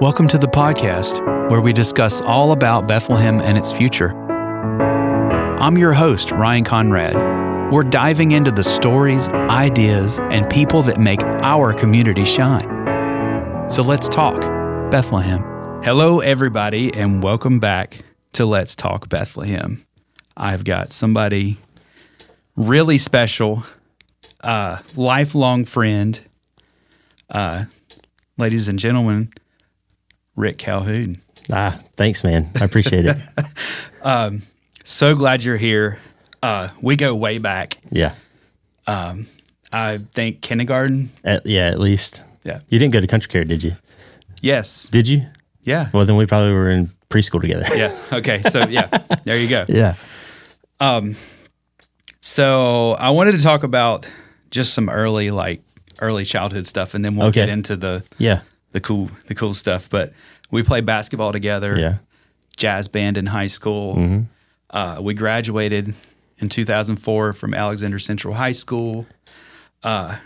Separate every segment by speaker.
Speaker 1: Welcome to the podcast where we discuss all about Bethlehem and its future. I'm your host, Ryan Conrad. We're diving into the stories, ideas, and people that make our community shine. So let's talk Bethlehem. Hello, everybody, and welcome back to Let's Talk Bethlehem. I've got somebody really special, lifelong friend, ladies and gentlemen, Rick Calhoun.
Speaker 2: Thanks, man. I appreciate it.
Speaker 1: So glad you're here. We go way back.
Speaker 2: Yeah.
Speaker 1: I think kindergarten.
Speaker 2: At least.
Speaker 1: Yeah.
Speaker 2: You didn't go to country care, did you?
Speaker 1: Yes.
Speaker 2: Did you?
Speaker 1: Yeah.
Speaker 2: Well, then we probably were in preschool together.
Speaker 1: Yeah. Okay. So yeah, there you go.
Speaker 2: Yeah.
Speaker 1: So I wanted to talk about just some early childhood stuff, and then we'll get into the cool stuff. But we played basketball together.
Speaker 2: Yeah.
Speaker 1: Jazz band in high school.
Speaker 2: Mm-hmm.
Speaker 1: We graduated in 2004 from Alexander Central High School. What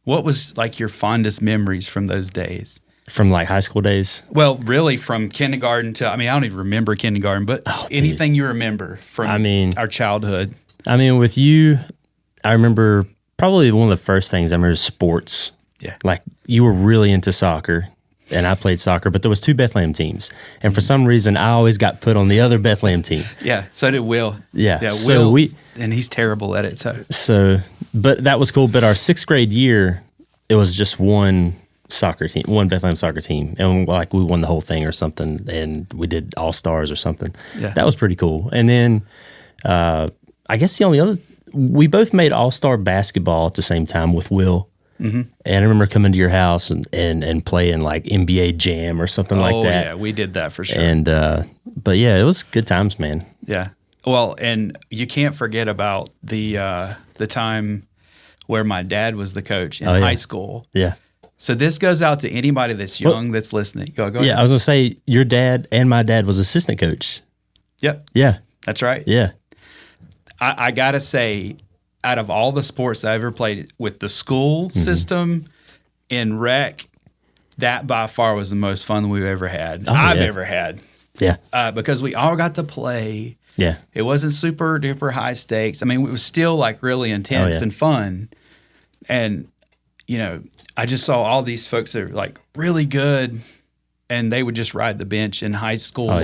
Speaker 1: was like your fondest memories from those days?
Speaker 2: From like high school days?
Speaker 1: Well, really from kindergarten to, I don't even remember kindergarten, but anything you remember from our childhood.
Speaker 2: With you, I remember probably one of the first things I remember is sports.
Speaker 1: Yeah.
Speaker 2: Like you were really into soccer. And I played soccer, but there was two Bethlehem teams. And for some reason, I always got put on the other Bethlehem team.
Speaker 1: Yeah, so did Will.
Speaker 2: Yeah.
Speaker 1: So Will, and he's terrible at it.
Speaker 2: But that was cool. But our sixth grade year, it was just one soccer team, one Bethlehem soccer team. And like we won the whole thing or something, and we did All-Stars or something.
Speaker 1: Yeah.
Speaker 2: That was pretty cool. And then I guess the only other, we both made All-Star basketball at the same time with Will. Mm-hmm. And I remember coming to your house and playing like NBA Jam or something like that.
Speaker 1: Oh, yeah, we did that for sure.
Speaker 2: And, but yeah, it was good times, man.
Speaker 1: Yeah. Well, and you can't forget about the time where my dad was the coach in high school.
Speaker 2: Yeah.
Speaker 1: So this goes out to anybody that's young that's listening. Go ahead.
Speaker 2: Yeah, I was going to say, your dad and my dad was assistant coach.
Speaker 1: Yep.
Speaker 2: Yeah.
Speaker 1: That's right.
Speaker 2: Yeah.
Speaker 1: I got to say, out of all the sports I ever played with the school system in rec, that by far was the most fun we've ever had. I've ever had.
Speaker 2: Yeah.
Speaker 1: Because we all got to play.
Speaker 2: Yeah.
Speaker 1: It wasn't super duper high stakes. It was still like really intense and fun. And, I just saw all these folks that were like really good and they would just ride the bench in high school.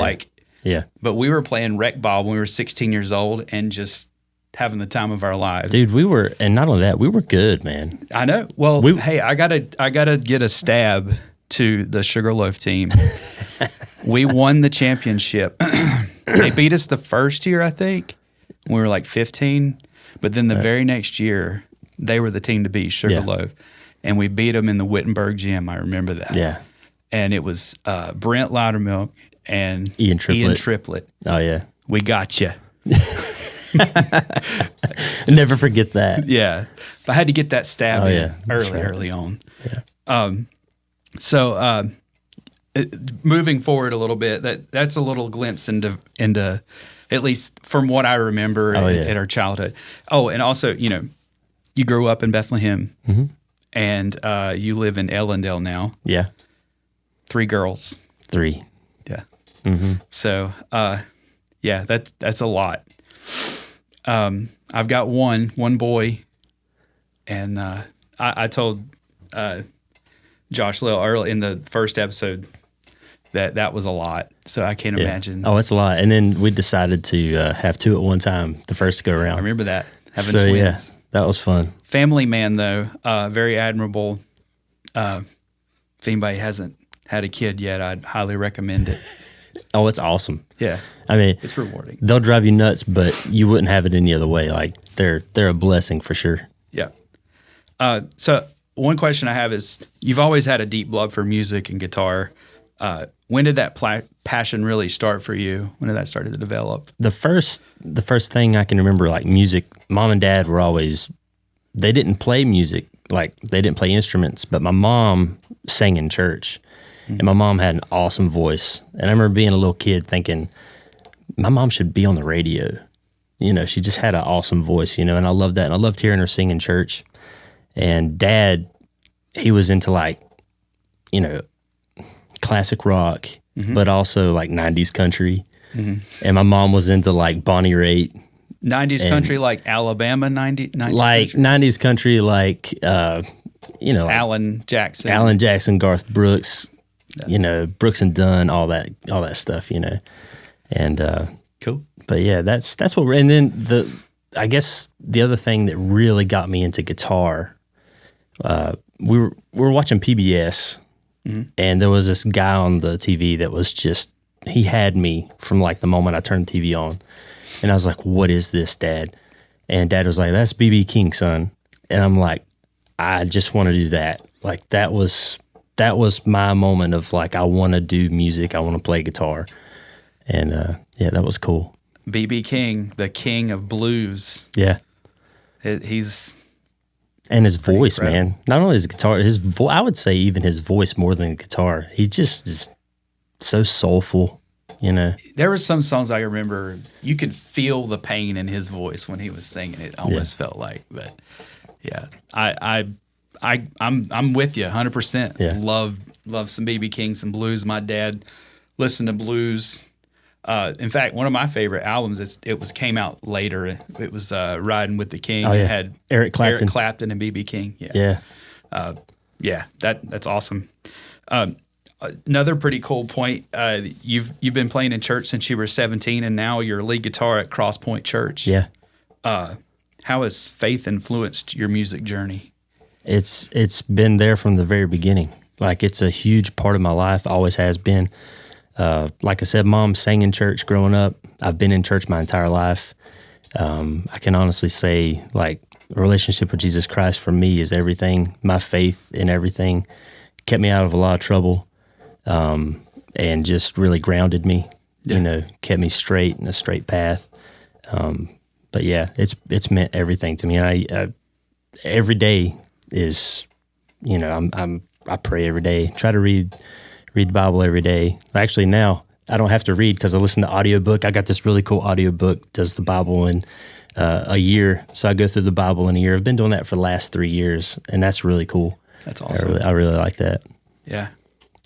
Speaker 1: But we were playing rec ball when we were 16 years old and just having the time of our lives.
Speaker 2: Dude, we were, and not only that, we were good, man.
Speaker 1: I know. Well, hey, I gotta get a stab to the Sugarloaf team. We won the championship. They beat us the first year, I think. We were like 15. But then the very next year, they were the team to beat, Sugarloaf. Yeah. And we beat them in the Wittenberg gym. I remember that.
Speaker 2: Yeah.
Speaker 1: And it was Brent Loudermilk and
Speaker 2: Ian Triplett. Oh, yeah.
Speaker 1: We got you.
Speaker 2: Never forget that.
Speaker 1: Yeah. I had to get that stab in early on.
Speaker 2: Yeah.
Speaker 1: Moving forward a little bit, that's a little glimpse into at least from what I remember at our childhood. Oh, and also, you grew up in Bethlehem and you live in Ellendale now.
Speaker 2: Yeah.
Speaker 1: 3 girls.
Speaker 2: 3.
Speaker 1: Yeah.
Speaker 2: Mm-hmm.
Speaker 1: So, that's a lot. I've got one boy, and I told Josh Lill early in the first episode that was a lot. So I can't imagine.
Speaker 2: Oh, it's a lot. And then we decided to have 2 at one time the first go around.
Speaker 1: I remember that, having twins.
Speaker 2: Yeah, that was fun.
Speaker 1: Family man, though, very admirable. If anybody hasn't had a kid yet, I'd highly recommend it.
Speaker 2: Oh, it's awesome.
Speaker 1: Yeah. It's rewarding.
Speaker 2: They'll drive you nuts, but you wouldn't have it any other way. Like they're a blessing for sure.
Speaker 1: Yeah. So one question I have is, you've always had a deep love for music and guitar. When did that passion really start for you? When did that start to develop?
Speaker 2: The first thing I can remember, like music, Mom and Dad were always, they didn't play music, like they didn't play instruments, but my mom sang in church. And my mom had an awesome voice. And I remember being a little kid thinking, my mom should be on the radio. She just had an awesome voice, and I loved that. And I loved hearing her sing in church. And Dad, he was into like, classic rock, but also like 90s country. And my mom was into like Bonnie Raitt.
Speaker 1: 90s country, like Alabama 90s
Speaker 2: like
Speaker 1: country?
Speaker 2: 90s country, like, you know, like
Speaker 1: Alan Jackson,
Speaker 2: Garth Brooks, you know, Brooks and Dunn, all that stuff, you know. And
Speaker 1: cool.
Speaker 2: But yeah, that's what we're, and then I guess the other thing that really got me into guitar, we were watching PBS, and there was this guy on the TV that was just, he had me from like the moment I turned the TV on. And I was like, what is this, Dad? And Dad was like, that's B.B. King, son. And I'm like, I just want to do that. Like that was my moment of like, I want to do music. I want to play guitar. And yeah, that was cool.
Speaker 1: B.B. King, the king of blues.
Speaker 2: Yeah.
Speaker 1: He's...
Speaker 2: And his voice, man. Not only his guitar, I would say even his voice more than the guitar. He just is so soulful, you know. There
Speaker 1: were some songs I remember, you could feel the pain in his voice when he was singing it. Almost felt like, but yeah, I'm with you 100%.
Speaker 2: Yeah.
Speaker 1: Love some B.B. King, some blues. My dad listened to blues. In fact, one of my favorite albums, came out later. It was Riding with the King.
Speaker 2: Oh, yeah.
Speaker 1: It had
Speaker 2: Eric
Speaker 1: Clapton and B.B. King.
Speaker 2: Yeah.
Speaker 1: Yeah. That's awesome. Another pretty cool point. You've been playing in church since you were 17, and now you're lead guitar at Cross Point Church.
Speaker 2: Yeah.
Speaker 1: How has faith influenced your music journey?
Speaker 2: It's been there from the very beginning. Like it's a huge part of my life. Always has been. Like I said, Mom sang in church growing up. I've been in church my entire life. I can honestly say, like, a relationship with Jesus Christ for me is everything. My faith in everything kept me out of a lot of trouble, and just really grounded me. Yeah. You know, kept me straight in a straight path. But yeah, it's meant everything to me. And I every day is, you know, I pray every day. Try to read the Bible every day. Actually, now I don't have to read because I listen to audiobook. I got this really cool audiobook, does the Bible in a year. So I go through the Bible in a year. I've been doing that for the last 3 years, and that's really cool.
Speaker 1: That's awesome.
Speaker 2: I really like that.
Speaker 1: Yeah.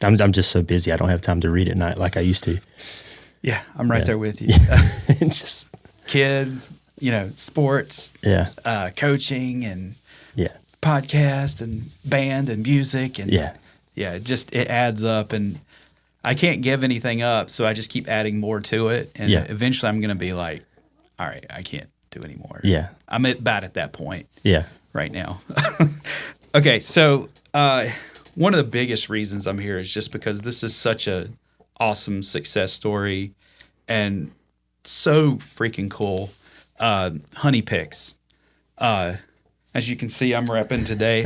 Speaker 2: I'm just so busy. I don't have time to read at night like I used to.
Speaker 1: Yeah, I'm right there with you.
Speaker 2: Just
Speaker 1: kid, you know, sports, coaching, and podcast, and band, and music, and it adds up, and I can't give anything up, so I just keep adding more to it, and eventually I'm going to be like, all right, I can't do anymore.
Speaker 2: Yeah,
Speaker 1: I'm about at that point.
Speaker 2: Yeah,
Speaker 1: right now. Okay, so one of the biggest reasons I'm here is just because this is such a awesome success story, and so freaking cool. Honey Picks. As you can see, I'm repping today.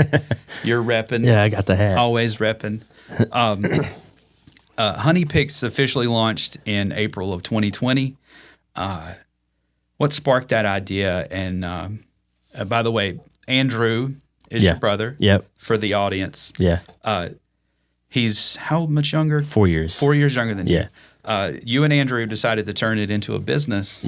Speaker 1: You're repping.
Speaker 2: Yeah, I got the hat.
Speaker 1: Always repping. Honey Picks officially launched in April of 2020. What sparked that idea? And by the way, Andrew is your brother.
Speaker 2: Yep.
Speaker 1: For the audience.
Speaker 2: Yeah.
Speaker 1: He's how much younger?
Speaker 2: 4 years.
Speaker 1: 4 years younger than
Speaker 2: you.
Speaker 1: You and Andrew decided to turn it into a business.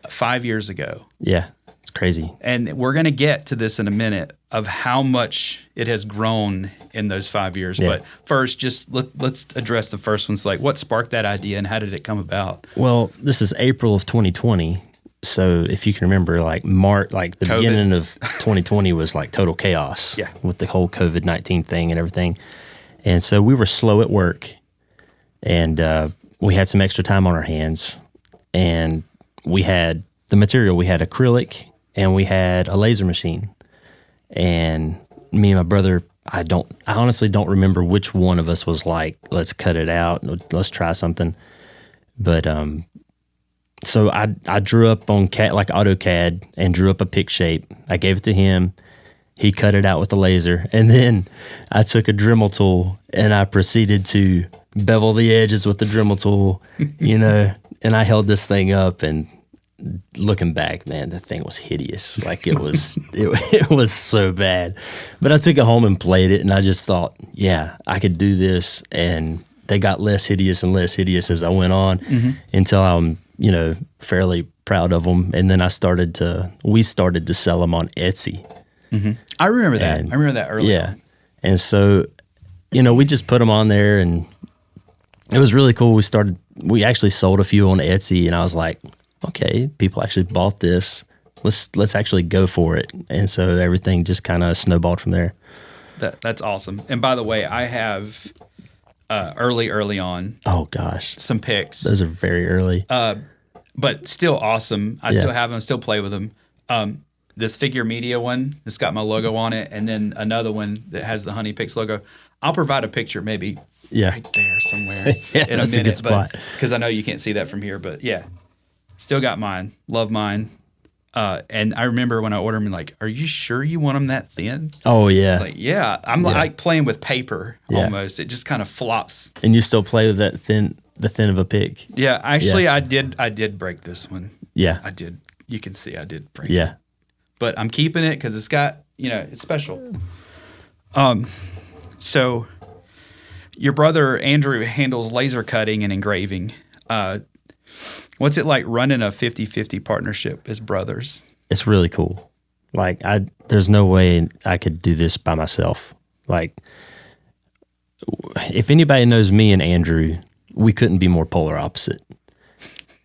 Speaker 1: 5 years ago.
Speaker 2: Yeah. It's crazy.
Speaker 1: And we're going to get to this in a minute of how much it has grown in those 5 years.
Speaker 2: Yeah.
Speaker 1: But first, just let's address the first ones. Like, what sparked that idea and how did it come about?
Speaker 2: Well, this is April of 2020. So if you can remember, like the COVID. Beginning of 2020 was like total chaos. With the whole COVID-19 thing and everything. And so we were slow at work, and we had some extra time on our hands, and we had the material. We had acrylic, and we had a laser machine. And me and my brother, I honestly don't remember which one of us was like, let's cut it out, let's try something. But so I drew up on AutoCAD and drew up a pick shape. I gave it to him. He cut it out with the laser. And then I took a Dremel tool and I proceeded to bevel the edges with the Dremel tool, you know, and I held this thing up, and looking back, man, the thing was hideous. Like it was, it was so bad. But I took it home and played it, and I just thought, yeah, I could do this. And they got less hideous and less hideous as I went on, until I'm, you know, fairly proud of them. And then we started to sell them on Etsy.
Speaker 1: I remember that. I remember that earlier.
Speaker 2: Yeah. And so, you know, we just put them on there and It was really cool. We actually sold a few on Etsy, and I was like, okay, people actually bought this. Let's actually go for it. And so everything just kind of snowballed from there.
Speaker 1: That's awesome. And by the way, I have early on.
Speaker 2: Oh gosh,
Speaker 1: some picks.
Speaker 2: Those are very early.
Speaker 1: But still awesome. I still have them. Still play with them. This Figure Media one, it's got my logo on it, and then another one that has the Honey Picks logo. I'll provide a picture maybe right there somewhere in a minute, because I know you can't see that from here. But yeah, still got mine. Love mine. And I remember when I ordered them, like, are you sure you want them that thin?
Speaker 2: Oh, yeah.
Speaker 1: Like, yeah. I'm like playing with paper almost. It just kind of flops.
Speaker 2: And you still play with the thin of a pick?
Speaker 1: Yeah. Actually, I did break this one.
Speaker 2: Yeah.
Speaker 1: I did. You can see I did break it. But I'm keeping it because it's got, it's special. So your brother, Andrew, handles laser cutting and engraving. What's it like running a 50-50 partnership as brothers?
Speaker 2: It's really cool. Like, there's no way I could do this by myself. Like, if anybody knows me and Andrew, we couldn't be more polar opposite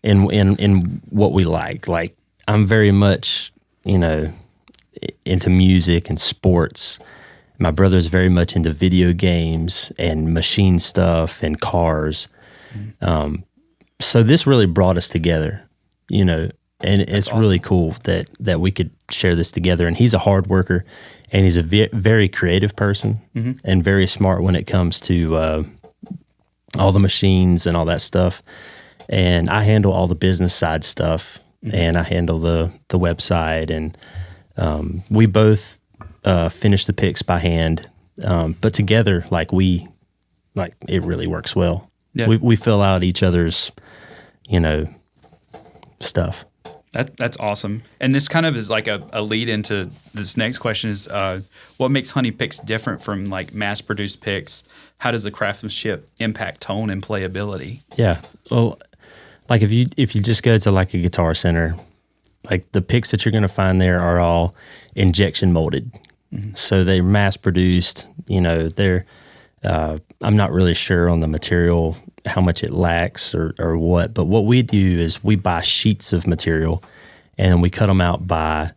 Speaker 2: in what we like. Like, I'm very much, into music and sports. My brother's very much into video games and machine stuff and cars. So this really brought us together, and it's awesome. Really cool that we could share this together. And he's a hard worker, and he's a very creative person and very smart when it comes to all the machines and all that stuff. And I handle all the business side stuff, and I handle the website. And we both finish the picks by hand, but together, it really works well. Yeah. We fill out each other's, stuff.
Speaker 1: That's awesome. And this kind of is like a lead into this next question is, what makes Honey Picks different from like mass-produced picks? How does the craftsmanship impact tone and playability?
Speaker 2: Yeah. Well, like if you just go to like a Guitar Center, like the picks that you're going to find there are all injection molded. So they're mass-produced. They're I'm not really sure on the material, how much it lacks or what, but what we do is we buy sheets of material and we cut them out by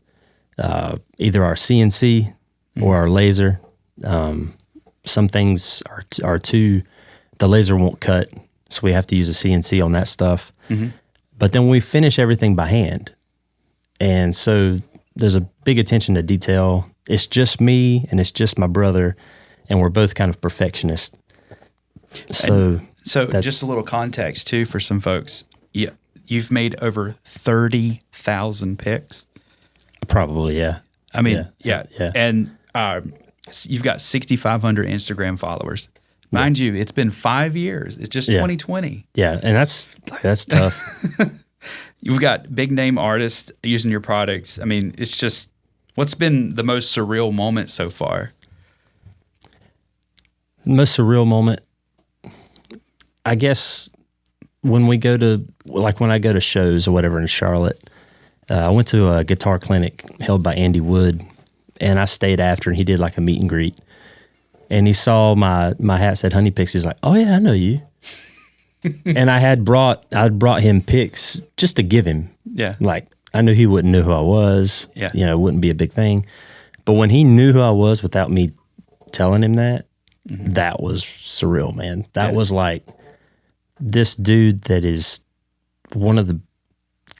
Speaker 2: either our CNC or our laser. Some things are the laser won't cut, so we have to use a CNC on that stuff. But then we finish everything by hand. And so there's a big attention to detail. It's just me and it's just my brother, and we're both kind of perfectionists. So just a little context too for some folks. Yeah, you've made over 30,000 picks. Probably, yeah. I mean, yeah. And you've got 6,500 Instagram followers. Mind you, it's been 5 years. It's just 2020. Yeah, and that's tough. You've got big name artists using your products. I mean, it's just, what's been the most surreal moment so far? The most surreal moment, I guess, when I go to shows or whatever in Charlotte. I went to a guitar clinic held by Andy Wood, and I stayed after, and he did like a meet and greet. And he saw my hat said Honey Picks. He's like, "Oh yeah, I know you." And I'd brought him picks just to give him. Yeah. Like, I knew he wouldn't know who I was. Yeah. It wouldn't be a big thing. But when he knew who I was without me telling him that, that was surreal, man. That was like, this dude that is one of the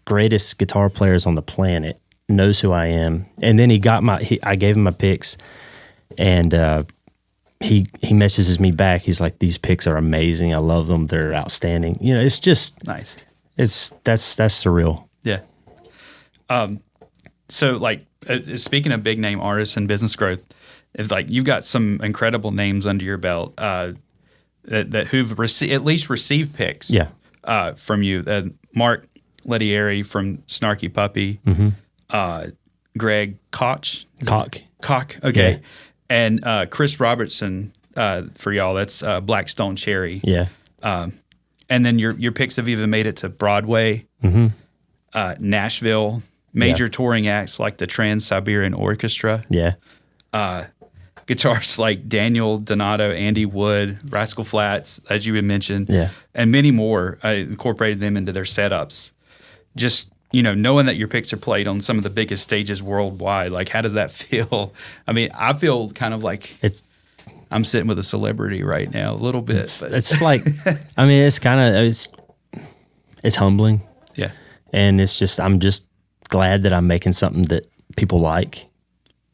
Speaker 2: greatest guitar players on the planet knows who I am. And then I gave him my picks, and he messages me back. He's like, "These picks are amazing. I love them. They're outstanding." It's just nice. That's surreal. Yeah. So like, speaking of big name artists and business growth, if like you've got some incredible names under your belt that who've at least received picks. Yeah. From you, Mark Lettieri from Snarky Puppy, Greg Koch. Okay. Yeah. And Chris Robertson for y'all. That's Blackstone Cherry. Yeah. And then your picks have even made it to Broadway, Nashville, major touring acts like the Trans-Siberian Orchestra. Yeah.
Speaker 1: guitarists like Daniel Donato, Andy Wood, Rascal Flatts, as you had mentioned, and many more. I incorporated them into their setups. Just, knowing that your picks are played on some of the biggest stages worldwide, like, how does that feel? I mean, I feel kind of like I'm sitting with a celebrity right now, a little bit.
Speaker 2: It's like, I mean, it's humbling.
Speaker 1: Yeah.
Speaker 2: And I'm just glad that I'm making something that people like.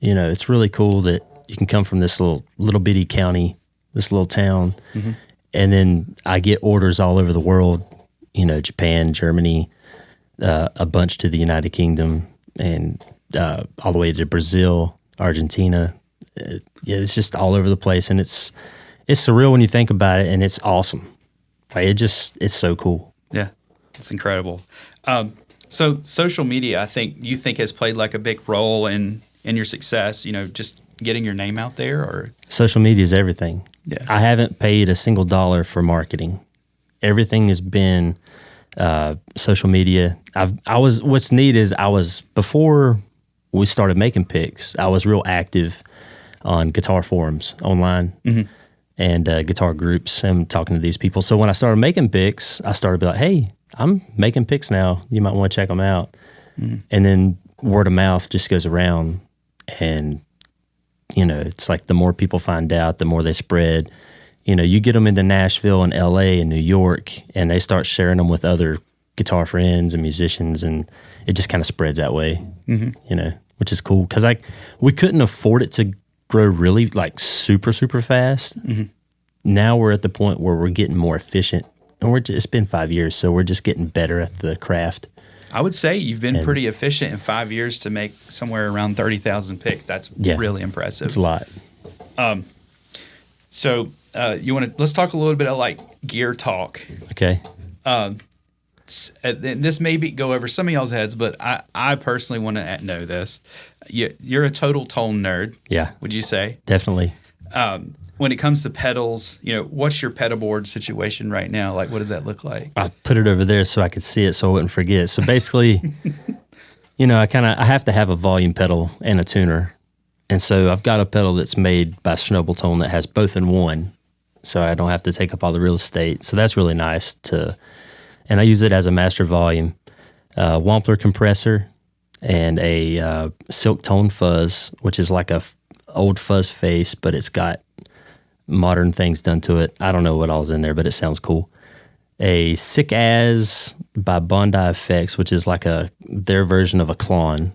Speaker 2: It's really cool that you can come from this little bitty county, this little town, and then I get orders all over the world, Japan, Germany, a bunch to the United Kingdom, and all the way to Brazil, Argentina. It's just all over the place, and it's surreal when you think about it, and it's awesome. Like, it's so cool.
Speaker 1: Yeah, it's incredible. So social media, you think has played like a big role in your success. Just getting your name out there, or
Speaker 2: social media is everything.
Speaker 1: Yeah,
Speaker 2: I haven't paid a single dollar for marketing. Everything has been social media. What's neat is before we started making picks, I was real active on guitar forums online and guitar groups and talking to these people. So when I started making picks, I started to be like, hey, I'm making picks now. You might want to check them out. And then word of mouth just goes around, and it's like the more people find out, the more they spread. You get them into Nashville and LA and New York, and they start sharing them with other guitar friends and musicians, and it just kind of spreads that way, which is cool. Because we couldn't afford it to grow really like super, super fast. Now we're at the point where we're getting more efficient, and it's been 5 years, so we're just getting better at the craft.
Speaker 1: I would say you've been pretty efficient in 5 years to make somewhere around 30,000 picks. That's really impressive.
Speaker 2: It's a lot.
Speaker 1: So let's talk a little bit of like gear talk.
Speaker 2: Okay.
Speaker 1: This may go over some of y'all's heads, but I personally want to know this. You're a total tone nerd.
Speaker 2: Yeah.
Speaker 1: Would you say?
Speaker 2: Definitely.
Speaker 1: When it comes to pedals, what's your pedal board situation right now? Like, what does that look like?
Speaker 2: I put it over there so I could see it so I wouldn't forget. So basically, I have to have a volume pedal and a tuner. And so I've got a pedal that's made by Schnobeltone that has both in one, so I don't have to take up all the real estate. So that's really nice and I use it as a master volume, Wampler compressor, and a Silk Tone fuzz, which is like a old fuzz face, but it's got modern things done to it. I don't know what all's in there, but it sounds cool. A Sick As by Bondi Effects, which is like their version of a Klon,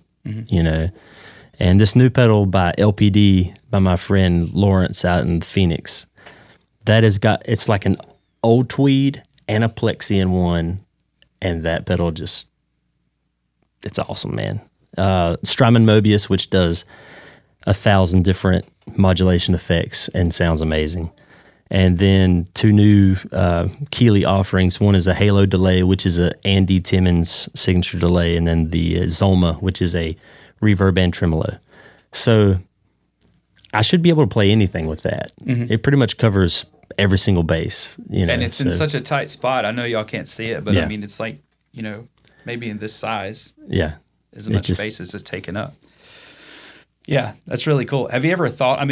Speaker 2: And this new pedal by LPD, by my friend Lawrence out in Phoenix, it's like an old tweed and a plexi in one, and that pedal it's awesome, man. Strymon Mobius, which does 1,000 different modulation effects and sounds amazing. And then two new Keeley offerings. One is a Halo delay, which is a Andy Timmons signature delay, and then the Zoma, which is a reverb and tremolo. So I should be able to play anything with that. It pretty much covers every single bass.
Speaker 1: And it's in such a tight spot. I know y'all can't see it, but I mean, it's like, maybe in this size.
Speaker 2: Yeah.
Speaker 1: As much bass as it's taken up. Yeah, that's really cool. Have you ever thought,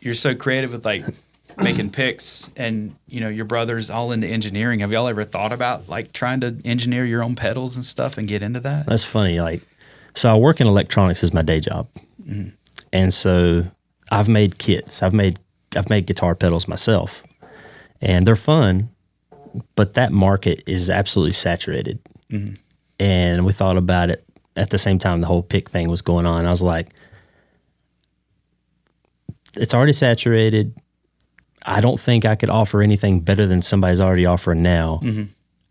Speaker 1: you're so creative with like making picks, and your brother's all into engineering. Have y'all ever thought about like trying to engineer your own pedals and stuff and get into that?
Speaker 2: That's funny. So I work in electronics as my day job. And so I've made kits. I've made guitar pedals myself, and they're fun, but that market is absolutely saturated. And we thought about it at the same time the whole pick thing was going on. I was like, it's already saturated. I don't think I could offer anything better than somebody's already offering now.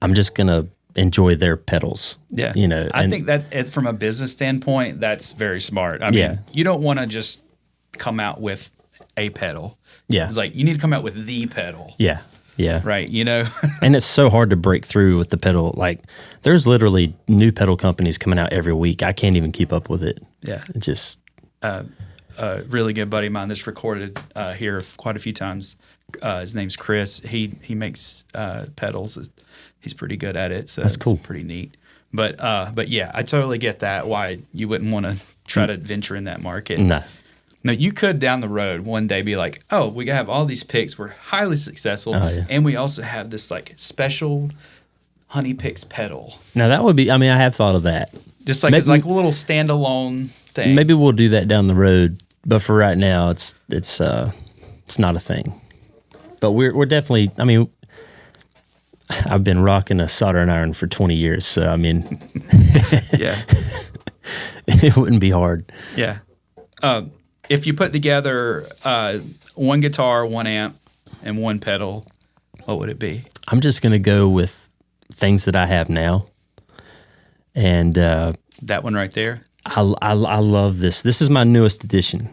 Speaker 2: I'm just going to enjoy their pedals.
Speaker 1: Yeah. I think that from a business standpoint, that's very smart. I mean, you don't want to just come out with a pedal.
Speaker 2: Yeah.
Speaker 1: It's like, you need to come out with the pedal.
Speaker 2: Yeah. Yeah.
Speaker 1: Right.
Speaker 2: And it's so hard to break through with the pedal. Like, there's literally new pedal companies coming out every week. I can't even keep up with it.
Speaker 1: Yeah.
Speaker 2: It just.
Speaker 1: A really good buddy of mine that's recorded here quite a few times. His name's Chris. He makes pedals. He's pretty good at it. So
Speaker 2: that's cool.
Speaker 1: Pretty neat. But yeah, I totally get that. Why you wouldn't want to try to venture in that market.
Speaker 2: No.
Speaker 1: Now, you could down the road one day be like, oh, we have all these picks. We're highly successful.
Speaker 2: Oh, yeah.
Speaker 1: And we also have this like special honey picks pedal.
Speaker 2: Now that would be, I have thought of that.
Speaker 1: Just like it's like a little standalone thing.
Speaker 2: Maybe we'll do that down the road, but for right now, it's not a thing. But we're definitely. I've been rocking a soldering iron for 20 years, so
Speaker 1: yeah,
Speaker 2: it wouldn't be hard.
Speaker 1: Yeah. If you put together one guitar, one amp, and one pedal, what would it be?
Speaker 2: I'm just gonna go with things that I have now, and
Speaker 1: that one right there.
Speaker 2: I love this. This is my newest edition,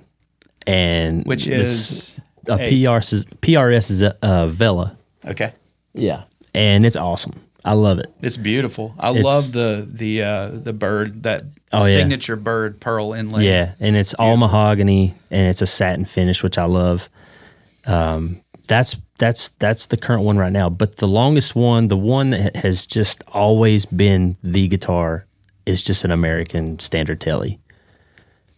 Speaker 2: and
Speaker 1: which is
Speaker 2: a PRS is a Vela.
Speaker 1: Okay.
Speaker 2: Yeah, and it's awesome. I love it.
Speaker 1: It's beautiful. I love the bird, that signature bird pearl inlay.
Speaker 2: Yeah, and it's all mahogany, and it's a satin finish, which I love. That's the current one right now. But the longest one, the one that has just always been the guitar, is just an American Standard Telly.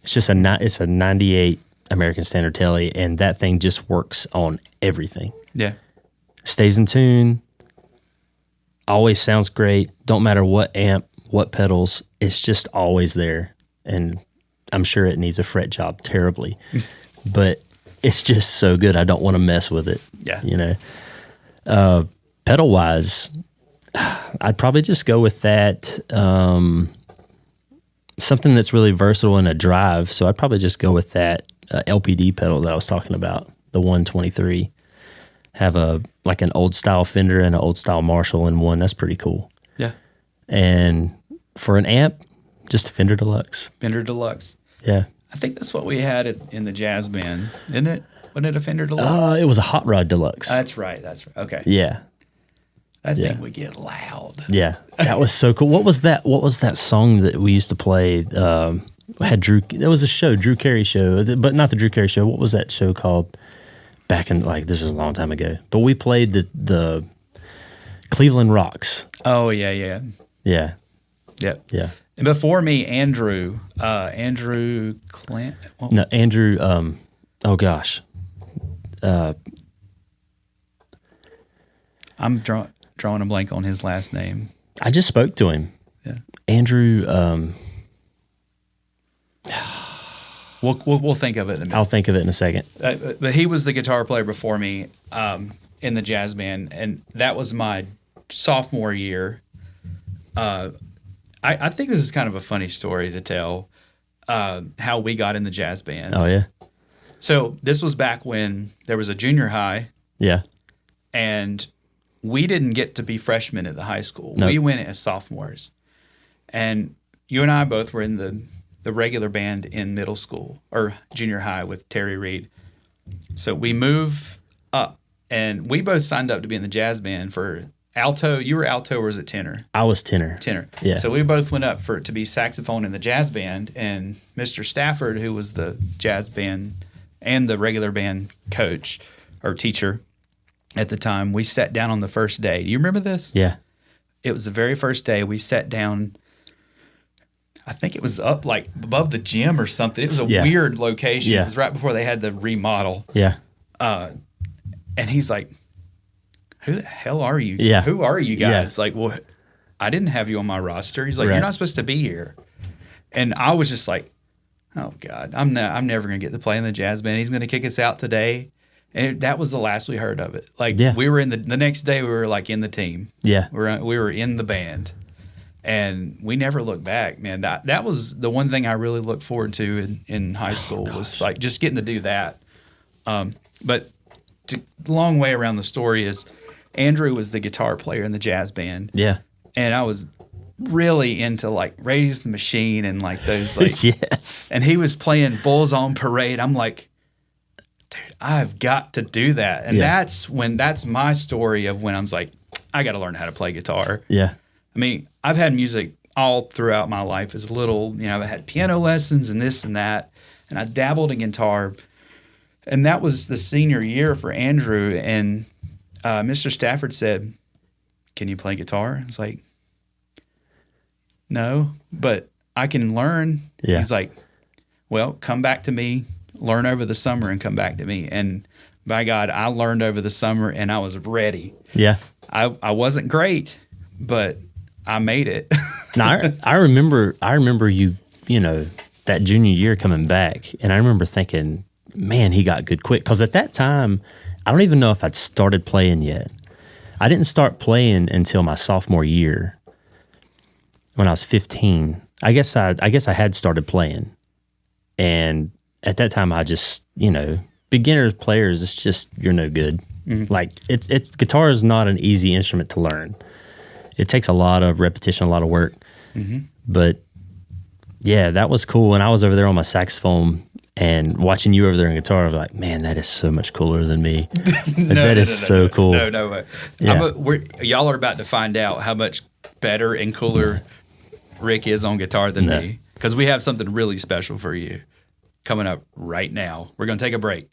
Speaker 2: It's just it's a 98 American Standard Telly, and that thing just works on everything.
Speaker 1: Yeah.
Speaker 2: Stays in tune. Always sounds great. Don't matter what amp, what pedals. It's just always there. And I'm sure it needs a fret job terribly, but it's just so good. I don't want to mess with it.
Speaker 1: Yeah.
Speaker 2: Pedal wise, I'd probably just go with that. Something that's really versatile in a drive. So I'd probably just go with that LPD pedal that I was talking about, the 123. Have an old style Fender and an old style Marshall in one. That's pretty cool.
Speaker 1: Yeah.
Speaker 2: And for an amp, just a Fender Deluxe.
Speaker 1: Fender Deluxe.
Speaker 2: Yeah.
Speaker 1: I think that's what we had in the jazz band, isn't it? Wasn't it a Fender Deluxe?
Speaker 2: It was a Hot Rod Deluxe.
Speaker 1: That's right. Okay.
Speaker 2: Yeah.
Speaker 1: That thing would get loud.
Speaker 2: Yeah. That was so cool. What was that song that we used to play? Had Drew. There was a show, Drew Carey show, but not the Drew Carey show. What was that show called? Back in this was a long time ago. But we played the Cleveland Rocks.
Speaker 1: Oh yeah.
Speaker 2: Yeah.
Speaker 1: Yep.
Speaker 2: Yeah.
Speaker 1: And before me, Andrew Clint.
Speaker 2: No, Andrew. Oh gosh.
Speaker 1: I'm drawing a blank on his last name.
Speaker 2: I just spoke to him.
Speaker 1: Yeah.
Speaker 2: Andrew.
Speaker 1: We'll think of it in a minute.
Speaker 2: I'll think of it in a second.
Speaker 1: But he was the guitar player before me in the jazz band, and that was my sophomore year. I think this is kind of a funny story to tell, how we got in the jazz band.
Speaker 2: Oh, yeah?
Speaker 1: So this was back when there was a junior high.
Speaker 2: Yeah.
Speaker 1: And we didn't get to be freshmen at the high school.
Speaker 2: No.
Speaker 1: We went as sophomores. And you and I both were in the regular band in middle school or junior high with Terry Reed. So we move up, and we both signed up to be in the jazz band for alto. You were alto, or was it tenor?
Speaker 2: I was tenor.
Speaker 1: Tenor.
Speaker 2: Yeah.
Speaker 1: So we both went up to be saxophone in the jazz band, and Mr. Stafford, who was the jazz band and the regular band coach or teacher at the time, we sat down on the first day. Do you remember this?
Speaker 2: Yeah.
Speaker 1: It was the very first day we sat down. I think it was up like above the gym or something. It was a weird location.
Speaker 2: Yeah.
Speaker 1: It was right before they had the remodel.
Speaker 2: Yeah.
Speaker 1: And he's like, who the hell are you?
Speaker 2: Yeah.
Speaker 1: Who are you guys?
Speaker 2: Yeah.
Speaker 1: Like, well, I didn't have you on my roster. He's like,
Speaker 2: Right.
Speaker 1: You're not supposed to be here. And I was just like, oh God, I'm never going to get to play in the jazz band. He's going to kick us out today. And that was the last we heard of it. Like, we were in the next day, we were like in the team.
Speaker 2: Yeah.
Speaker 1: We were in the band. And we never looked back, man. That was the one thing I really looked forward to in high school was like just getting to do that. But the long way around the story is Andrew was the guitar player in the jazz band.
Speaker 2: Yeah.
Speaker 1: And I was really into like Rage Against the Machine and like those like
Speaker 2: Yes.
Speaker 1: And he was playing Bulls on Parade. I'm like, dude, I've got to do that. And that's my story of when I was like, I got to learn how to play guitar.
Speaker 2: Yeah.
Speaker 1: I mean, I've had music all throughout my life as a little, I've had piano lessons and this and that, and I dabbled in guitar. And that was the senior year for Andrew, and Mr. Stafford said, can you play guitar? I was like, no, but I can learn.
Speaker 2: Yeah.
Speaker 1: He's like, well, come back to me learn over the summer and come back to me. And by God, I learned over the summer and I was ready.
Speaker 2: Yeah.
Speaker 1: I wasn't great, but I made it.
Speaker 2: Now, I remember you know, that junior year coming back, and I remember thinking, man, he got good quick. Because at that time, I don't even know if I'd started playing yet. I didn't start playing until my sophomore year when I was 15. I guess I had started playing. And at that time, I just, you know, beginners, players, it's just, you're no good. Mm-hmm. Like, it's guitar is not an easy instrument to learn. It takes a lot of repetition, a lot of work. Mm-hmm. But yeah, that was cool. And I was over there on my saxophone and watching you over there on guitar. I was like, man, that is so much cooler than me. That is so cool.
Speaker 1: No way. Yeah. Y'all are about to find out how much better and cooler Rick is on guitar than me. Because we have something really special for you coming up right now. We're going to take a break.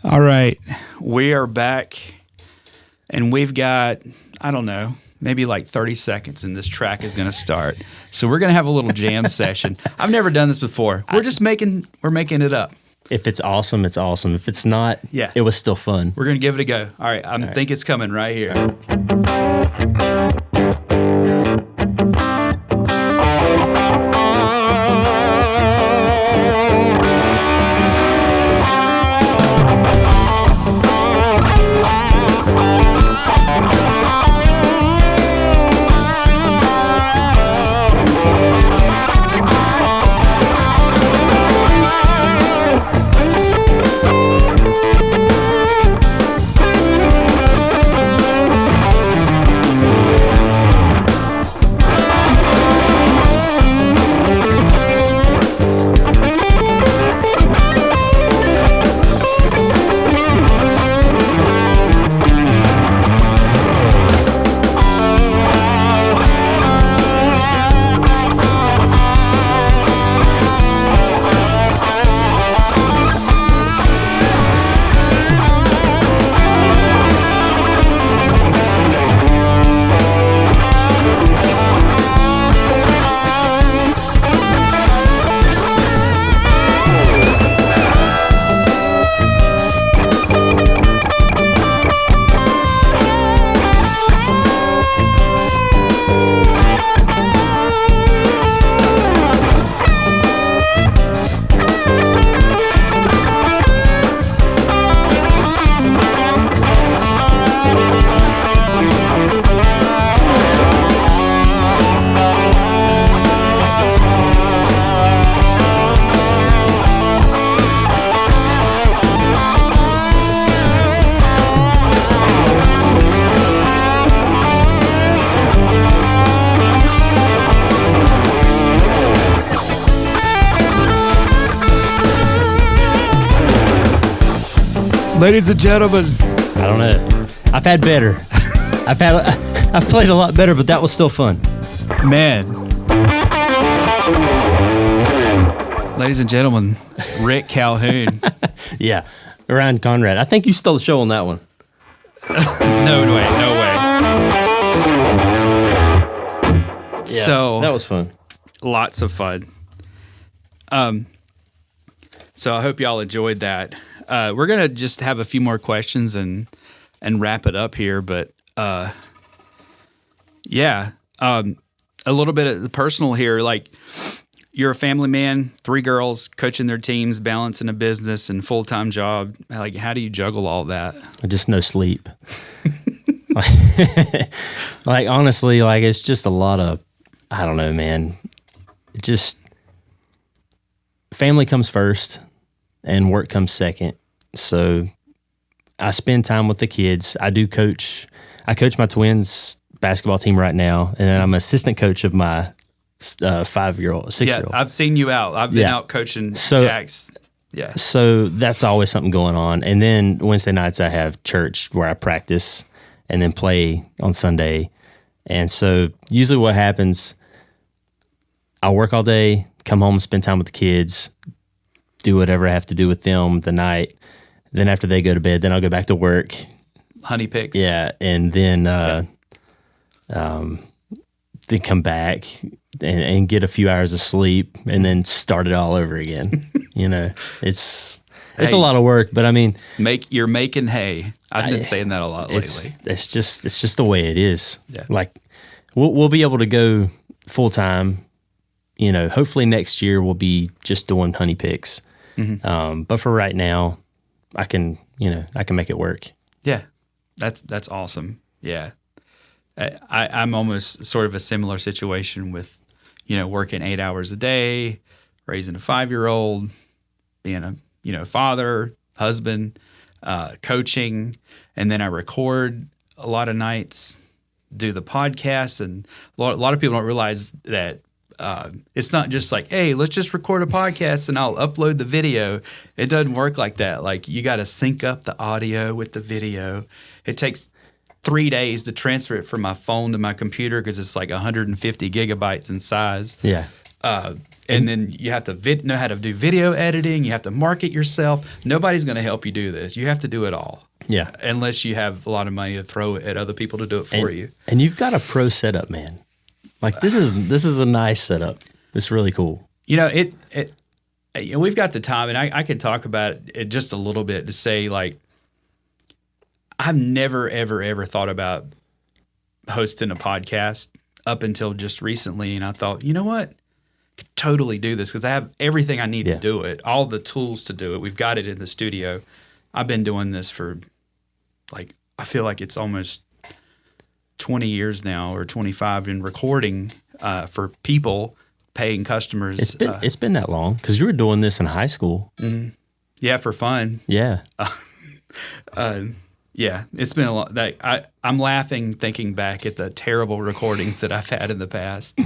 Speaker 1: All right. We are back. And we've got, I don't know, maybe like 30 seconds and this track is going to start. So we're going to have a little jam session. I've never done this before. We're making it up.
Speaker 2: If it's awesome, it's awesome. If it's not, it was still fun.
Speaker 1: We're going to give it a go. All right. I think it's coming right here. Ladies and gentlemen,
Speaker 2: I don't know. I've had better. I've played a lot better, but that was still fun.
Speaker 1: Man. Ladies and gentlemen, Rick Calhoun.
Speaker 2: Yeah, Ryan Conrad. I think you stole the show on that one.
Speaker 1: No way.
Speaker 2: Yeah,
Speaker 1: so
Speaker 2: that was fun.
Speaker 1: Lots of fun. So I hope y'all enjoyed that. We're gonna just have a few more questions and wrap it up here, but a little bit of the personal here. Like, you're a family man, 3 girls, coaching their teams, balancing a business and full-time job. Like, how do you juggle all that?
Speaker 2: Just no sleep. Like honestly, like it's just a lot of, I don't know, man. It just, family comes first and work comes second. So I spend time with the kids. I coach my twins basketball team right now, and then I'm assistant coach of my 5-year-old, 6-year-old.
Speaker 1: Yeah, I've seen you out. I've been out coaching Jacks. Yeah.
Speaker 2: So that's always something going on. And then Wednesday nights I have church where I practice and then play on Sunday. And so usually what happens, I work all day, come home, spend time with the kids, do whatever I have to do with them the night. Then after they go to bed, then I'll go back to work.
Speaker 1: Honey picks.
Speaker 2: Yeah, and then then come back, and get a few hours of sleep and then start it all over again. It's a lot of work, but I mean,
Speaker 1: you're making hay. I've been saying that a lot lately.
Speaker 2: It's just the way it is.
Speaker 1: Yeah.
Speaker 2: Like we'll be able to go full time. Hopefully next year we'll be just doing honey picks. Mm-hmm. But for right now, I can make it work.
Speaker 1: Yeah, that's awesome. Yeah, I'm almost sort of a similar situation with, working 8 hours a day, raising a 5-year-old, being a father, husband, coaching, and then I record a lot of nights, do the podcast, and a lot of people don't realize that it's not just like, hey, let's just record a podcast and I'll upload the video. It doesn't work like that. Like, you got to sync up the audio with the video. It takes 3 days to transfer it from my phone to my computer because it's like 150 gigabytes in size.
Speaker 2: Yeah.
Speaker 1: And then you have to know how to do video editing. You have to market yourself. Nobody's going to help you do this. You have to do it all.
Speaker 2: Yeah.
Speaker 1: Unless you have a lot of money to throw at other people to do it for you.
Speaker 2: And you've got a pro setup, man. Like, this is a nice setup. It's really cool.
Speaker 1: We've got the time, and I could talk about it just a little bit to say, like, I've never, ever, ever thought about hosting a podcast up until just recently. And I thought, you know what? I could totally do this because I have everything I need to do it, all the tools to do it. We've got it in the studio. I've been doing this for, like, I feel like it's almost 20 years now, or 25, in recording for people, paying customers.
Speaker 2: It's been that long because you were doing this in high school.
Speaker 1: Mm-hmm. Yeah, for fun.
Speaker 2: Yeah.
Speaker 1: Yeah, it's been a lot. I'm laughing thinking back at the terrible recordings that I've had in the past.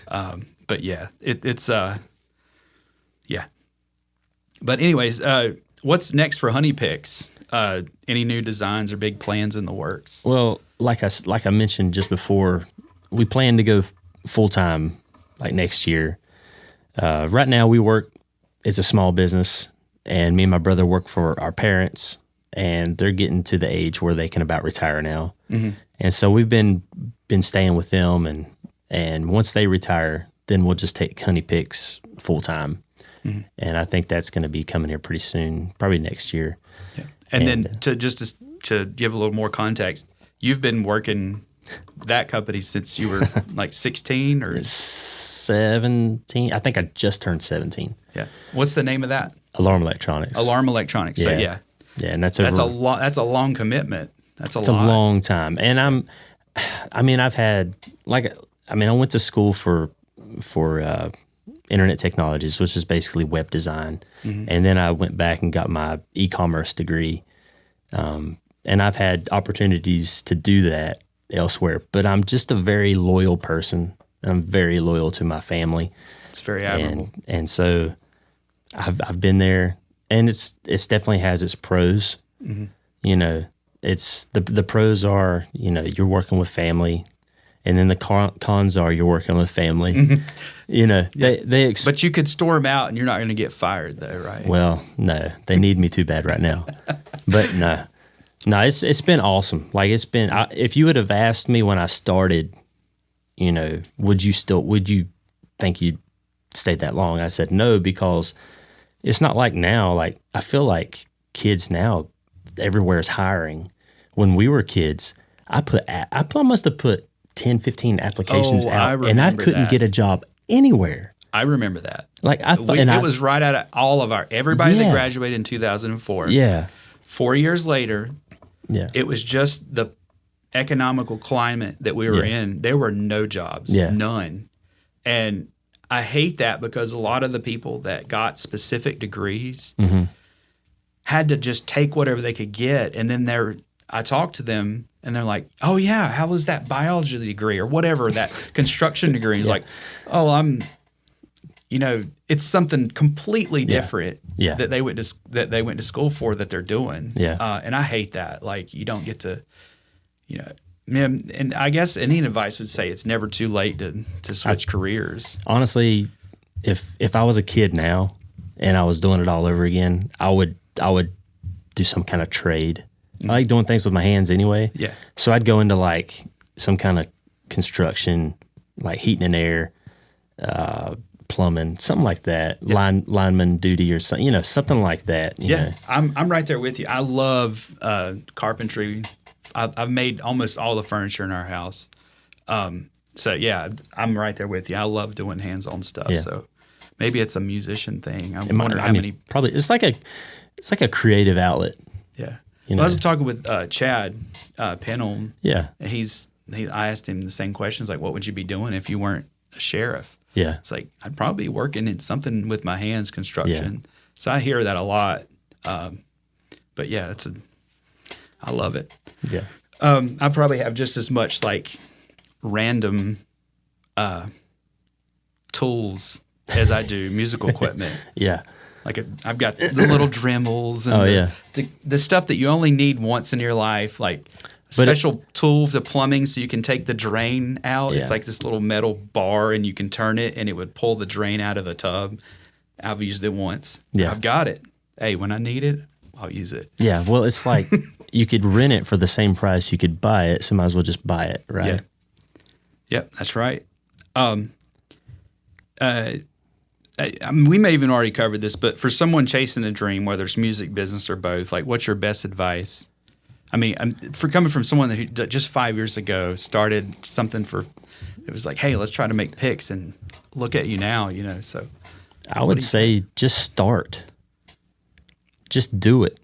Speaker 1: But yeah, it's yeah. But anyways, what's next for Honey Picks? Any new designs or big plans in the works?
Speaker 2: Well, like I mentioned just before, we plan to go full time like next year. Right now we work. It's a small business, and me and my brother work for our parents, and they're getting to the age where they can about retire now. Mm-hmm. And so we've been staying with them, and once they retire, then we'll just take Honey Picks full time. Mm-hmm. And I think that's going to be coming here pretty soon, probably next year.
Speaker 1: Yeah. And then to give a little more context, you've been working that company since you were like 16 or
Speaker 2: 17. I think I just turned 17.
Speaker 1: Yeah. What's the name of that?
Speaker 2: Alarm Electronics.
Speaker 1: Alarm Electronics. So yeah.
Speaker 2: Yeah, and that's
Speaker 1: a lot. That's a long commitment. It's
Speaker 2: a long time. And I went to school for internet technologies, which is basically web design. Mm-hmm. And then I went back and got my e-commerce degree. And I've had opportunities to do that elsewhere, but I'm just a very loyal person. I'm very loyal to my family.
Speaker 1: It's very admirable.
Speaker 2: And so I've been there, and it's definitely has its pros. Mm-hmm. It's the pros are, you're working with family. And then the cons are you're working with family. But you could store them out and you're not going to get fired though, right? Well, no. They need me too bad right now. But no, it's been awesome. Like, it's been, if you would have asked me when I started, would you think you'd stayed that long? I said no, because it's not like now. Like, I feel like kids now, everywhere is hiring. When we were kids, I must have put 10, 15 applications out, and I couldn't get a job anywhere.
Speaker 1: I remember that.
Speaker 2: Like,
Speaker 1: it was right out of everybody that graduated in 2004.
Speaker 2: Yeah.
Speaker 1: 4 years later,
Speaker 2: yeah,
Speaker 1: it was just the economical climate that we were in. There were no jobs, none. And I hate that, because a lot of the people that got specific degrees had to just take whatever they could get, and then I talked to them, and they're like, oh, yeah, how was that biology degree or whatever, that construction degree? It's like, oh, it's something completely different that they went to school for, that they're doing. Yeah. And I hate that. Like, you don't get to, and I guess any advice would say it's never too late to switch careers.
Speaker 2: Honestly, if I was a kid now and I was doing it all over again, I would do some kind of trade. I like doing things with my hands anyway. Yeah. So I'd go into like some kind of construction, like heating and air, plumbing, something like that, lineman duty or something, something like that. You know.
Speaker 1: I'm right there with you. I love carpentry. I've made almost all the furniture in our house. So yeah, I'm right there with you. I love doing hands-on stuff. Yeah. So maybe it's a musician thing. I wonder how many.
Speaker 2: Probably it's like a creative outlet.
Speaker 1: Yeah. Well, I was talking with Chad Pennell.
Speaker 2: Yeah.
Speaker 1: I asked him the same questions, like, what would you be doing if you weren't a sheriff?
Speaker 2: Yeah.
Speaker 1: It's like, I'd probably be working in something with my hands, construction. Yeah. So I hear that a lot. But yeah, I love it.
Speaker 2: Yeah.
Speaker 1: I probably have just as much like random tools as I do musical equipment.
Speaker 2: Yeah.
Speaker 1: Like I've got the little Dremels and the stuff that you only need once in your life, like special tool for plumbing so you can take the drain out. Yeah. It's like this little metal bar and you can turn it and it would pull the drain out of the tub. I've used it once. Yeah. I've got it. Hey, when I need it, I'll use it.
Speaker 2: Yeah, well, it's like you could rent it for the same price you could buy it, so might as well just buy it, right?
Speaker 1: Yeah. Yep, that's right. I mean, we may have even already covered this, but for someone chasing a dream, whether it's music, business, or both, like, what's your best advice? I mean, for coming from someone who just 5 years ago started something it was like, hey, let's try to make picks, and look at you now, so.
Speaker 2: I would say just start. Just do it.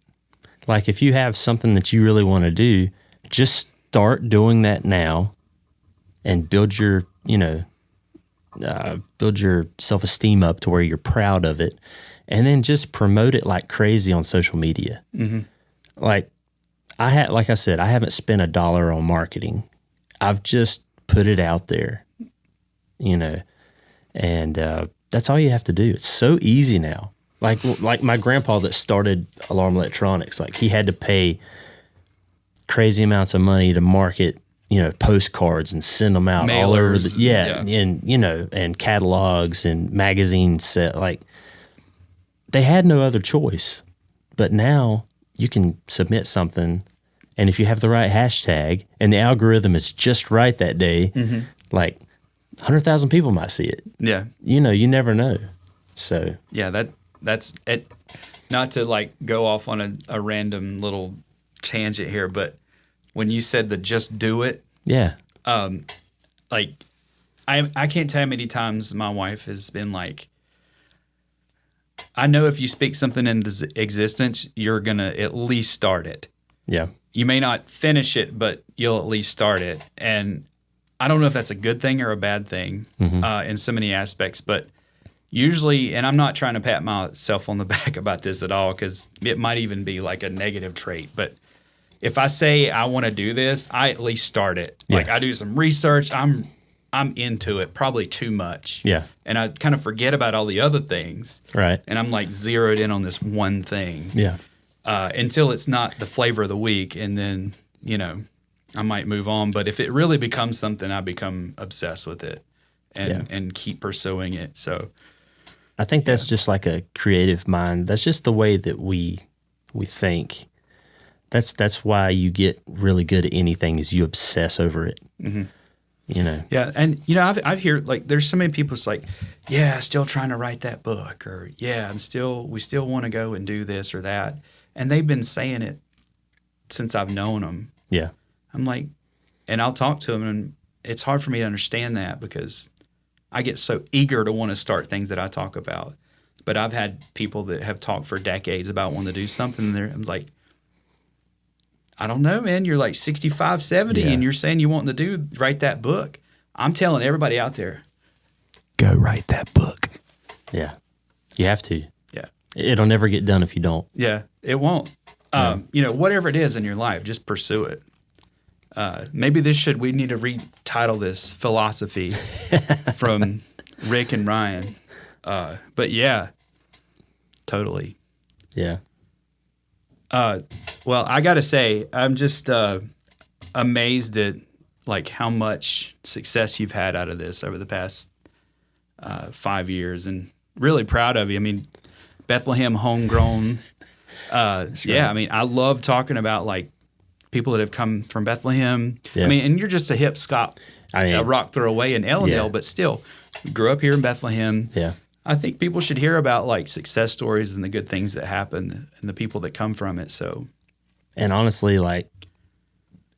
Speaker 2: Like, if you have something that you really want to do, just start doing that now and build your, build your self-esteem up to where you're proud of it, and then just promote it like crazy on social media. Mm-hmm. Like I said, I haven't spent $1 on marketing. I've just put it out there, and that's all you have to do. It's so easy now. Like my grandpa that started Alarm Electronics, like he had to pay crazy amounts of money to market, postcards and send them out all over and catalogs and magazines. Like, they had no other choice. But now you can submit something, and if you have the right hashtag and the algorithm is just right that day, mm-hmm. like 100,000 people might see it.
Speaker 1: Yeah.
Speaker 2: You never know. So
Speaker 1: yeah, that's it. Not to like go off on a random little tangent here, but when you said the just do it,
Speaker 2: yeah,
Speaker 1: like I can't tell how many times my wife has been like, I know if you speak something into existence, you're gonna at least start it.
Speaker 2: Yeah,
Speaker 1: you may not finish it, but you'll at least start it. And I don't know if that's a good thing or a bad thing in so many aspects, but usually, and I'm not trying to pat myself on the back about this at all, because it might even be like a negative trait, but if I say I want to do this, I at least start it. Yeah. Like, I do some research. I'm into it, probably too much.
Speaker 2: Yeah.
Speaker 1: And I kind of forget about all the other things.
Speaker 2: Right.
Speaker 1: And I'm like zeroed in on this one thing.
Speaker 2: Yeah.
Speaker 1: Until it's not the flavor of the week, and then, I might move on. But if it really becomes something, I become obsessed with it and keep pursuing it. So
Speaker 2: I think that's just like a creative mind. That's just the way that we think. That's why you get really good at anything, is you obsess over it. Mm-hmm.
Speaker 1: Yeah, and I've heard, like, there's so many people. It's like, yeah, still trying to write that book, or yeah, we still want to go and do this or that, and they've been saying it since I've known them.
Speaker 2: Yeah,
Speaker 1: I'm like, and I'll talk to them, and it's hard for me to understand that, because I get so eager to want to start things that I talk about. But I've had people that have talked for decades about wanting to do something, and I'm like, I don't know, man. You're like 65, 70, and you're saying you want to write that book. I'm telling everybody out there, go write that book.
Speaker 2: Yeah. You have to.
Speaker 1: Yeah.
Speaker 2: It'll never get done if you don't.
Speaker 1: Yeah, it won't. Whatever it is in your life, just pursue it. Maybe we need to retitle this Philosophy from Rick and Ryan. But yeah, totally.
Speaker 2: Yeah.
Speaker 1: Well, I got to say, I'm just amazed at like how much success you've had out of this over the past 5 years, and really proud of you. I mean, Bethlehem homegrown. Yeah, I mean, I love talking about like people that have come from Bethlehem. Yeah. I mean, and you're just a hip scop, a rock throw away in Ellendale, but still, grew up here in Bethlehem.
Speaker 2: Yeah.
Speaker 1: I think people should hear about like success stories and the good things that happen and the people that come from it. So,
Speaker 2: and honestly, like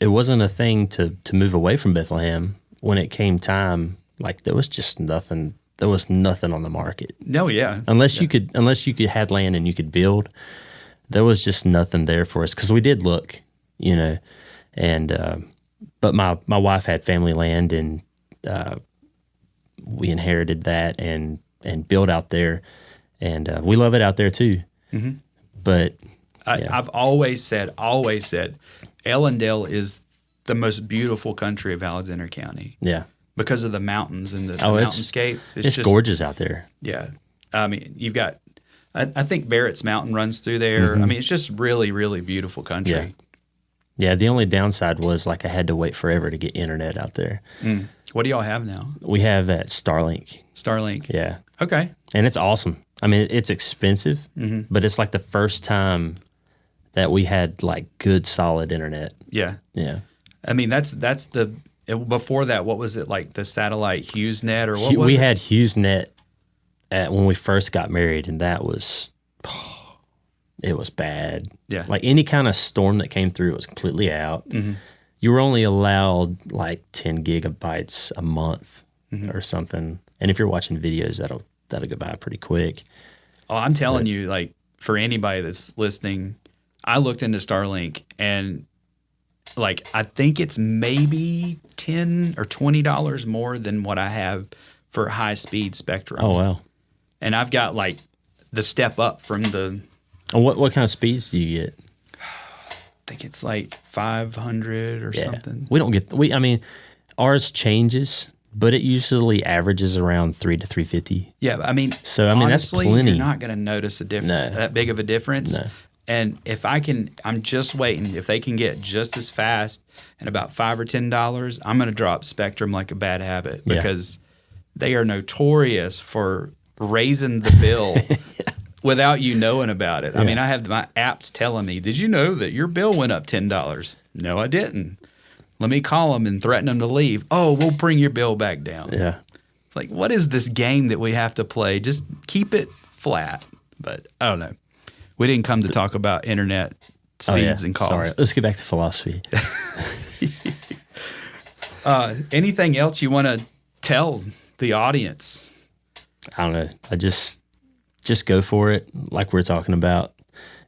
Speaker 2: it wasn't a thing to move away from Bethlehem when it came time. Like there was just nothing. There was nothing on the market.
Speaker 1: No, yeah.
Speaker 2: Unless you could had land and you could build, there was just nothing there for us because we did look, and but my wife had family land and we inherited that and built out there, and we love it out there too. Mm-hmm. But
Speaker 1: I've always said, Ellendale is the most beautiful country of Alexander County.
Speaker 2: Yeah. Because
Speaker 1: of the mountains and the mountainscapes.
Speaker 2: It's just gorgeous out there.
Speaker 1: Yeah. I mean, you've got, I think Barrett's Mountain runs through there. Mm-hmm. I mean, it's just really, really beautiful country.
Speaker 2: Yeah, the only downside was like I had to wait forever to get internet out there.
Speaker 1: Mm. What do y'all have now?
Speaker 2: We have that Starlink.
Speaker 1: Starlink?
Speaker 2: Yeah.
Speaker 1: Okay.
Speaker 2: And it's awesome. I mean, it's expensive, but it's like the first time that we had like good, solid internet.
Speaker 1: Yeah.
Speaker 2: Yeah.
Speaker 1: I mean, that's the... Before that, what was it like? The satellite HughesNet or what was it?
Speaker 2: We had HughesNet when we first got married, and that was it was bad.
Speaker 1: Yeah,
Speaker 2: like any kind of storm that came through, it was completely out. Mm-hmm. You were only allowed like 10 gigabytes a month or something, and if you're watching videos, that'll go by pretty quick.
Speaker 1: Oh, I'm telling you, like for anybody that's listening, I looked into Starlink and. Like, I think it's maybe $10 or $20 more than what I have for high-speed spectrum.
Speaker 2: Oh, wow.
Speaker 1: And I've got, like, the step up from the...
Speaker 2: And what kind of speeds do you get?
Speaker 1: I think it's like 500 or something.
Speaker 2: We don't get... I mean, ours changes, but it usually averages around 3 to 350.
Speaker 1: Yeah, I mean...
Speaker 2: So, I mean,
Speaker 1: honestly,
Speaker 2: that's plenty.
Speaker 1: You're not going to notice that big of a difference.
Speaker 2: No.
Speaker 1: And if I'm just waiting. If they can get just as fast and about $5 or $10, I'm going to drop Spectrum like a bad habit because they are notorious for raising the bill without you knowing about it. Yeah. I mean, I have my apps telling me, "Did you know that your bill went up $10?" No, I didn't. Let me call them and threaten them to leave. Oh, we'll bring your bill back down.
Speaker 2: Yeah,
Speaker 1: it's like, what is this game that we have to play? Just keep it flat. But I don't know. We didn't come to talk about internet speeds and costs.
Speaker 2: Sorry. Let's get back to philosophy.
Speaker 1: Anything else you want to tell the audience?
Speaker 2: I don't know. I just go for it, like we're talking about.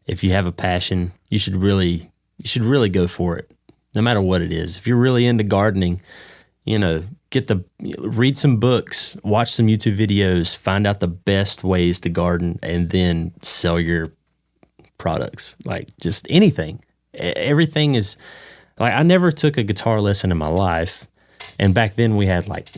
Speaker 2: If you have a passion, you should really go for it, no matter what it is. If you're really into gardening, read some books, watch some YouTube videos, find out the best ways to garden, and then sell your products. Like just anything. Everything is like, I never took a guitar lesson in my life, and back then we had like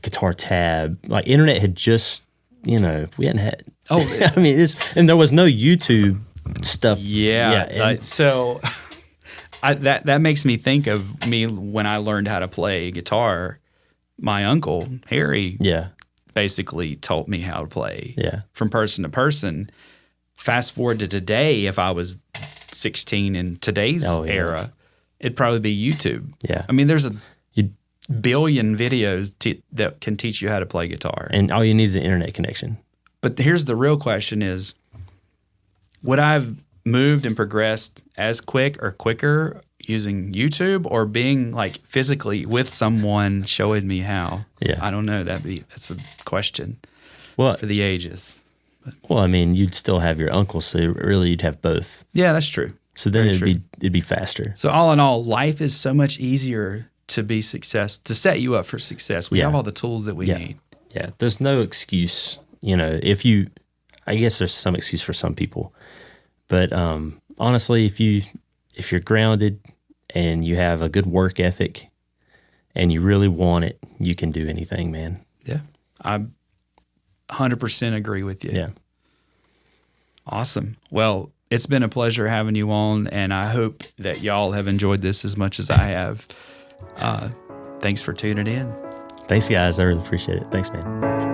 Speaker 2: Guitar Tab. Like internet had just, we hadn't had. Oh, I mean, and there was no YouTube stuff.
Speaker 1: Yeah. So that makes me think of me when I learned how to play guitar. My uncle Harry, basically taught me how to play. From person to person. Fast forward to today, if I was 16 in today's era, it'd probably be YouTube.
Speaker 2: Yeah.
Speaker 1: I mean, there's a billion videos that can teach you how to play guitar.
Speaker 2: And all you need is an internet connection.
Speaker 1: But here's the real question is, would I have moved and progressed as quick or quicker using YouTube or being like physically with someone showing me how?
Speaker 2: Yeah.
Speaker 1: I don't know. That's a question
Speaker 2: for
Speaker 1: the ages.
Speaker 2: Well, I mean, you'd still have your uncle, so really you'd have both.
Speaker 1: Yeah, that's true.
Speaker 2: So then it'd be faster.
Speaker 1: So all in all, life is so much easier to set you up for success. We have all the tools that we need.
Speaker 2: Yeah, there's no excuse. I guess there's some excuse for some people, but honestly, if you're grounded and you have a good work ethic and you really want it, you can do anything, man.
Speaker 1: Yeah, I 100% agree with you.
Speaker 2: Yeah.
Speaker 1: Awesome. Well, it's been a pleasure having you on, and I hope that y'all have enjoyed this as much as I have. Thanks for tuning in.
Speaker 2: Thanks, guys. I really appreciate it. Thanks, man.